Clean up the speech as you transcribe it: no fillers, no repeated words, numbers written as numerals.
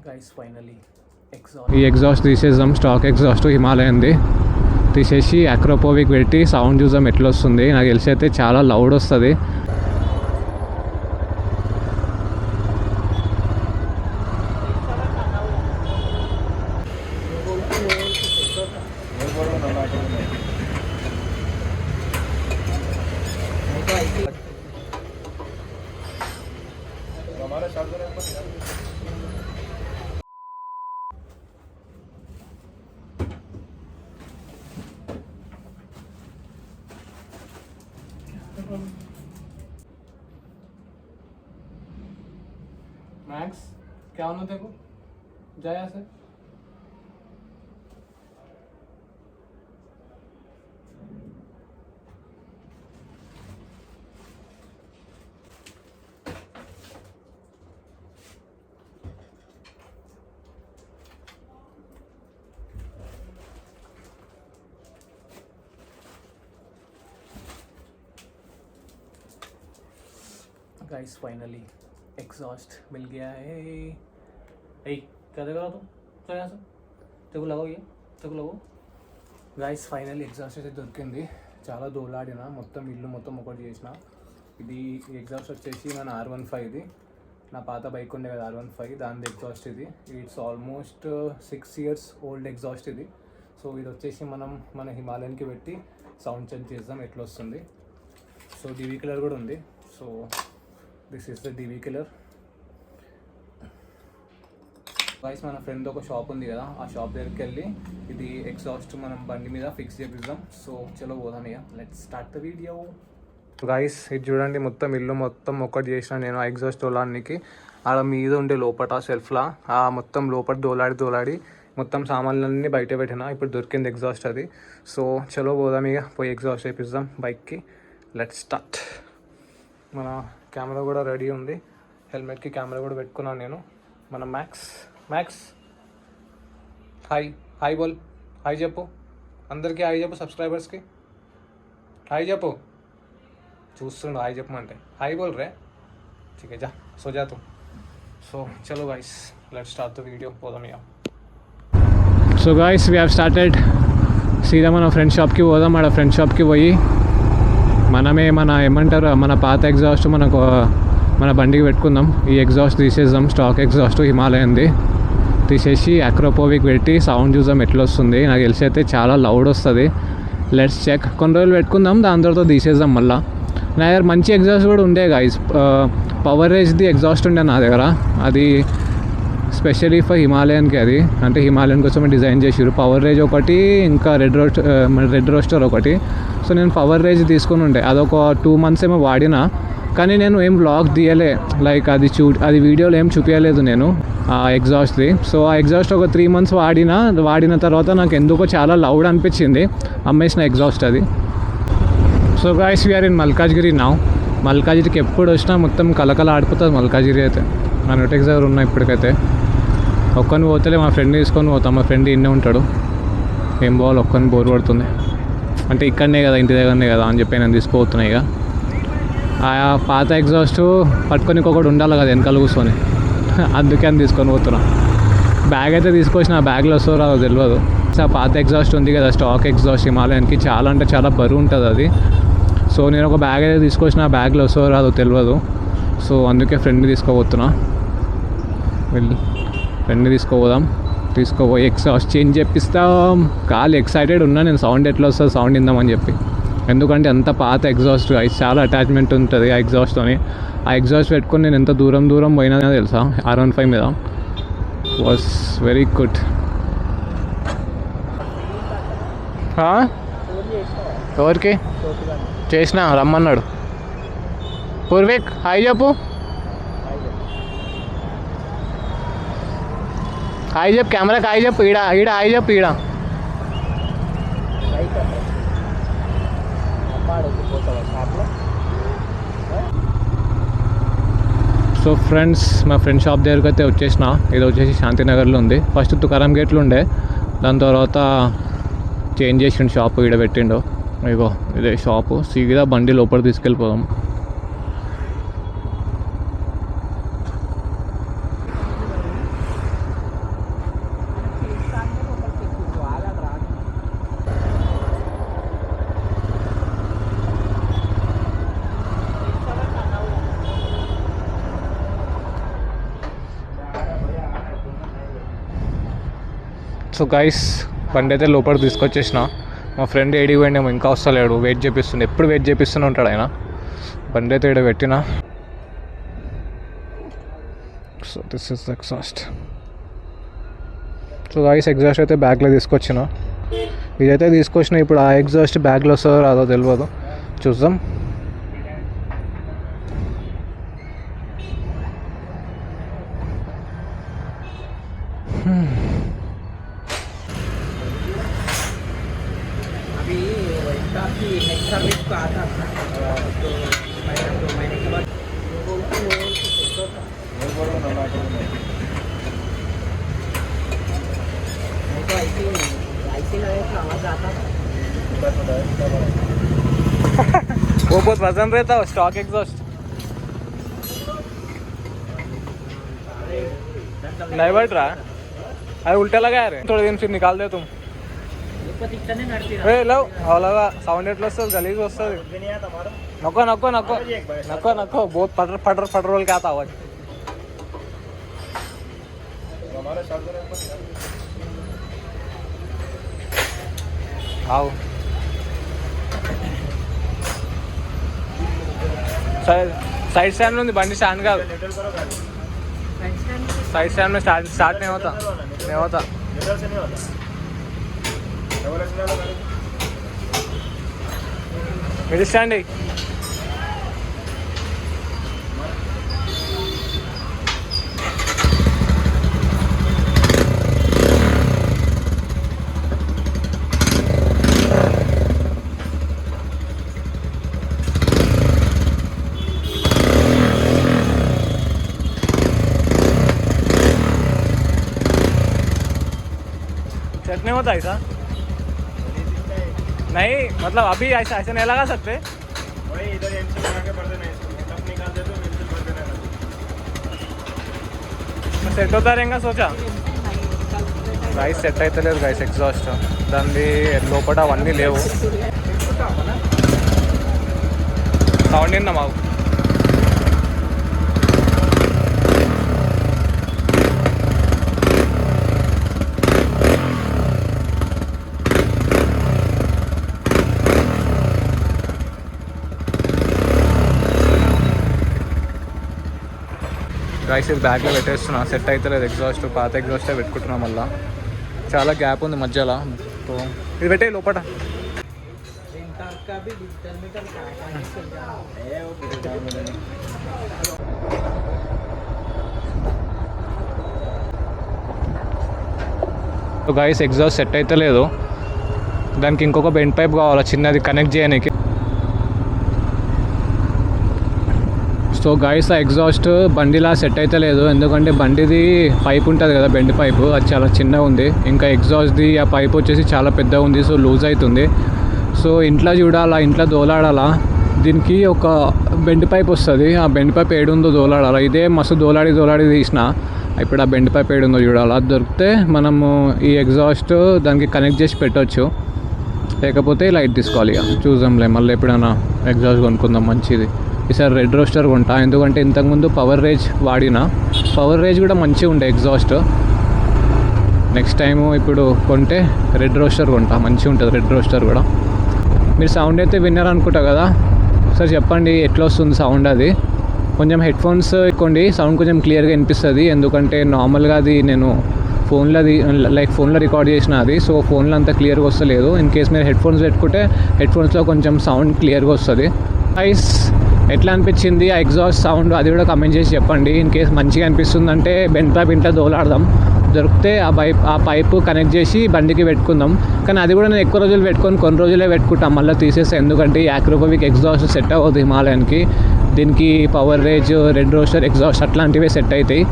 Guys finally ఈ exhaust తీసేద్దాం. Stock exhaust హిమాలయన్ది తీసేసి అక్రోపోవిక్ పెట్టి సౌండ్ చూద్దాం ఎట్లా వస్తుంది. నాకు తెలిసి అయితే చాలా లౌడ్ వస్తుంది. मैक्स क्या होना तेरे को जा यहाँ से. गाइस फाइनली एग्जॉस्ट मिल गया है. क्या देख रहा तुम? तो यहाँ से तेको लगाओ, ये तेको लगाओ. गाइस फाइनली एग्जॉस्ट అయితే దొరికింది. చాలా దోలాడిన మొత్తం ఇల్లు మొత్తం ఒకటి చేసిన. ఇది ఎగ్జాస్ట్ వచ్చేసి మన R15 ఇది. నా పాత బైక్ ఉండే కదా R15, దాని ఎగ్జాస్ట్ ఇది. It's almost 6 years old exhaust ఇది. సో ఇది వచ్చేసి మనం మన హిమాలయన్కి పెట్టి సౌండ్ చెక్ చేద్దాం ఎట్లా వస్తుంది. సో డివి కలర్ కూడా ఉంది. So this is the DV colour. Guys మన ఫ్రెండ్ ఒక షాప్ ఉంది కదా, ఆ షాప్ దగ్గరికి వెళ్ళి ఇది ఎగ్జాస్ట్ మనం బండి మీద ఫిక్స్ చేపిద్దాం. సో చలో పోదాం ఇక, let's start the video. Guys ఇది చూడండి, మొత్తం ఇల్లు మొత్తం ఒక్కటి చేసిన నేను ఎగ్జాస్ట్ దోలానికి. ఆడ మీద ఉండే లోపల సెల్ఫ్లా ఆ మొత్తం లోపల దోలాడి మొత్తం సామాన్లన్నీ బయట పెట్టిన. ఇప్పుడు దొరికింది ఎగ్జాస్ట్ అది. సో చలో పోదాం ఇక, పోయి ఎగ్జాస్ట్ చేపిద్దాం బైక్కి. Let's start. మన కెమెరా కూడా రెడీ ఉంది, హెల్మెట్కి కెమెరా కూడా పెట్టుకున్నాను నేను. మన మ్యాక్స్ హాయ్ బోల్. హాయ్ చెప్పు అందరికీ, హాయ్ చెప్పు సబ్స్క్రైబర్స్కి, హాయ్ చెప్పు. చూస్తుండు హాయ్ చెప్పమంటే. హాయ్ బోల్ రే. ठीक है जा सो जा तुम. సో చలో guys let's start the video. పోదాం ఇక. So guys we have started. సీదా మన ఫ్రెండ్ షాప్కి పోదాం. ఆడ ఫ్రెండ్ షాప్కి పోయి మనమే ఏమంటారు మన పాత ఎగ్జాస్ట్ మన బండికి పెట్టుకుందాం. ఈ ఎగ్జాస్ట్ తీసేద్దాం. స్టాక్ ఎగ్జాస్ట్ హిమాలయన్ది తీసేసి అక్రోపోవిక్ పెట్టి సౌండ్ చూద్దాం ఎట్లా వస్తుంది. నాకు తెలిసి అయితే చాలా లౌడ్ వస్తుంది. Let's check. కొన్ని రోజులు పెట్టుకుందాం, దాని తర్వాత తీసేద్దాం మళ్ళీ. నా దగ్గర మంచి ఎగ్జాస్ట్ కూడా ఉండే గాయ్స్. పవర్ రేజ్ది ఎగ్జాస్ట్ ఉండే నా దగ్గర. అది స్పెషలీ ఫర్ హిమాలయన్కి, అది అంటే హిమాలయన్ కోసం డిజైన్ చేసారు. పవర్ రేజ్ ఒకటి, ఇంకా రెడ్ రోస్టర్ ఒకటి. సో నేను పవర్ రేజ్ తీసుకుని ఉండే, అదొక 2 months ఏమో వాడినా. కానీ నేను ఏం బ్లాగ్ తీయలే, లైక్ అది వీడియోలో ఏం చూపించలేదు నేను ఆ ఎగ్జాస్ట్ది. సో ఆ ఎగ్జాస్ట్ ఒక 3 months వాడిన తర్వాత నాకు ఎందుకో చాలా లౌడ్ అనిపించింది, అమ్మేసిన ఎగ్జాస్ట్ అది. So guys we're in Malkajgiri now. మల్కాజ్గిరికి ఎప్పుడు వచ్చినా మొత్తం కలకల ఆడిపోతుంది మల్కాజ్గిరి అయితే. నా నోటెక్స్ దగ్గర ఉన్నా ఇప్పటికైతే. ఒక్కని పోతలే, మా ఫ్రెండ్ తీసుకొని పోతాం. మా ఫ్రెండ్ ఇన్నే ఉంటాడు. ఏం పోవాలి, ఒక్కని బోర్ పడుతుంది. అంటే ఇక్కడనే కదా, ఇంటి దగ్గరనే కదా అని చెప్పి నేను తీసుకుపోతున్నాయి. ఇక ఆ పాత ఎగ్జాస్ట్ పట్టుకొని ఒకటి ఉండాలి కదా వెనకాల కూర్చొని, అందుకే అని తీసుకొని పోతున్నా. బ్యాగ్ అయితే తీసుకొచ్చిన, ఆ బ్యాగ్లో వస్తుందో రాదో తెలియదు. ఆ పాత ఎగ్జాస్ట్ ఉంది కదా స్టాక్ ఎగ్జాస్ట్ హిమాలయన్కి, చాలా అంటే చాలా బరువు ఉంటుంది అది. సో నేను ఒక బ్యాగ్ అయితే తీసుకొచ్చిన, ఆ బ్యాగ్లో వస్తుందో రాదో తెలియదు. సో అందుకే ఫ్రెండ్ని తీసుకోబోతున్నా. ఫ్రెండ్ని తీసుకుపోయి ఎగ్జాస్ట్ చేంజ్ చేపిస్తాం. కాలు ఎక్సైటెడ్ ఉన్నా నేను, సౌండ్ ఎట్లా వస్తుంది సౌండ్ ఇందామని చెప్పి. ఎందుకంటే అంత పాత ఎగ్జాస్ట్, చాలా అటాచ్మెంట్ ఉంటుంది ఆ ఎగ్జాస్ట్తోని. ఆ ఎగ్జాస్ట్ పెట్టుకొని నేను ఎంత దూరం పోయినా తెలుసా R15 మీద. Was very good. ఎవరికి చేసిన రమ్మన్నాడు. పూర్విక్ హాయ్ చెప్పు. హాయ్ చెప్పు కెమెరాకి, హాయ్ చెప్పు. ఈడ హాయ్ చెప్పు. ఈడ సో ఫ్రెండ్స్, మా ఫ్రెండ్ షాప్ దగ్గరికి అయితే వచ్చేసిన. ఇది వచ్చేసి శాంతినగర్లో ఉంది. ఫస్ట్ తుకారాం గేట్లు ఉండే, దాని తర్వాత చేంజ్ చేసిండు షాపు, ఈడ పెట్టిండు. ఇగో ఇదే షాపు. సీదా బండి లోపల తీసుకెళ్ళిపోదాం. సో గైస్ బండి అయితే లోపలికి తీసుకొచ్చేసిన. మా ఫ్రెండ్ ఏడికి పోయిండేమో ఇంకా వస్తలేడు, వెయిట్ చేపిస్తుండే, ఎప్పుడు వెయిట్ చేపిస్తూనే ఉంటాడు ఆయన. బండి అయితే ఇక్కడ పెట్టిన. So this is exhaust. So guys exhaust అయితే బ్యాగ్లో తీసుకొచ్చిన. ఇదైతే తీసుకొచ్చిన. ఇప్పుడు ఆ ఎగ్జాస్ట్ బ్యాగ్లో వస్తుందో రాదో తెలియదు, చూద్దాం. वो बहुत वजन रहता है स्टॉक एग्जॉस्ट. नहीं बैठ रहा, अरे उल्टा लगा यार, थोड़े दिन फिर निकाल दे तुम. लो लगा साउंड एट वస్తుంది, गलीज వస్తుంది. नको नको नको नको नको बहुत फटर फटर फटर रोल क्या आता आवाज. आओ साइड स्टैंड में बंडी स्टैंड का साइड स्टैंड में स्टार्ट नहीं होता मिडिल स्टैंड है. सेट नहीं होता ऐसा, नहीं मतलब अभी ऐसा ऐसे नहीं लगा सकते. वही इधर एंड लगा के पड़ते नहीं, टप निकाल दे तो बिल्कुल पड़ते नहीं. सेट होता रहेगा सोचा. गाइस సెట్ అయితే లేదు గైస్ ఎగ్జాస్ట్. దాన్ని లోపల అవన్నీ లేవు. సౌండ్ విన్నా మాకు. రైస్ ఇది బ్యాగ్లో పెట్టేస్తున్నా. సెట్ అయితే లేదు ఎగ్జాస్ట్, పాత ఎగ్జాస్టే పెట్టుకుంటున్నా. మళ్ళీ చాలా గ్యాప్ ఉంది మధ్యలో. సో ఇది పెట్టే లోపల. సో గైస్ ఎగ్జాస్ట్ సెట్ అయితే లేదు, దానికి ఇంకొక బెండ్ పైప్ కావాలి చిన్నది కనెక్ట్ చేయడానికి. సో గైస్ ఆ ఎగ్జాస్ట్ బండిలా సెట్ అయితే లేదు, ఎందుకంటే బండిది పైప్ ఉంటుంది కదా బెండ్ పైపు, అది చాలా చిన్నగా ఉంది. ఇంకా ఎగ్జాస్ట్ది ఆ పైప్ వచ్చేసి చాలా పెద్దగా ఉంది, సో లూజ్ అవుతుంది. సో ఇంట్లో చూడాలా, ఇంట్లో దోలాడాలా. దీనికి ఒక బెండ్ పైప్ వస్తుంది, ఆ బెండ్ పైప్ ఏడుందో దోలాడాలా. ఇదే మస్తు దోలాడి తీసిన. ఇప్పుడు ఆ బెండ్ పైప్ ఏడుందో చూడాలా. అది దొరికితే మనము ఈ ఎగ్జాస్ట్ దానికి కనెక్ట్ చేసి పెట్టవచ్చు, లేకపోతే లైట్ తీసుకోవాలి. ఇక చూద్దాంలే, మళ్ళీ ఎప్పుడైనా ఎగ్జాస్ట్ కొనుక్కుందాం మంచిది. ఈసారి రెడ్ రోస్టర్ కొంటా, ఎందుకంటే ఇంతకుముందు పవర్ రేజ్ వాడిన. పవర్ రేజ్ కూడా మంచిగా ఉండే ఎగ్జాస్ట్. నెక్స్ట్ టైము ఇప్పుడు కొంటే రెడ్ రోస్టర్ కొంటా, మంచిగా ఉంటుంది రెడ్ రోస్టర్ కూడా. మీరు సౌండ్ అయితే విన్నారు అనుకుంటా కదా, సార్ చెప్పండి ఎట్లా వస్తుంది సౌండ్. అది కొంచెం హెడ్ ఫోన్స్ ఎక్కండి, సౌండ్ కొంచెం క్లియర్గా వినిపిస్తుంది. ఎందుకంటే నార్మల్గా అది నేను ఫోన్లో రికార్డ్ చేసిన అది, సో ఫోన్లో అంత క్లియర్గా వస్తలేదు. ఇన్ కేస్ మీరు హెడ్ ఫోన్స్ పెట్టుకుంటే హెడ్ ఫోన్స్లో కొంచెం సౌండ్ క్లియర్గా వస్తుంది. గైస్ ఎట్లా అనిపించింది ఆ ఎగ్జాస్ట్ సౌండ్, అది కూడా కమెంట్ చేసి చెప్పండి. ఇన్ కేస్ మంచిగా అనిపిస్తుందంటే బెండ్ పైప్ ఇంట్లో దోలాడదాం, దొరికితే ఆ పైపు కనెక్ట్ చేసి బండికి పెట్టుకుందాం. కానీ అది కూడా నేను ఎక్కువ రోజులు కొన్ని రోజులే పెట్టుకుంటాం, మళ్ళీ తీసేస్తాను. ఎందుకంటే ఈ యాక్రోపోవిక్ ఎగ్జాస్ట్ సెట్ అవ్వదు హిమాలయన్కి. దీనికి power rage, red rooster exhaust అట్లాంటివే సెట్ అవుతాయి.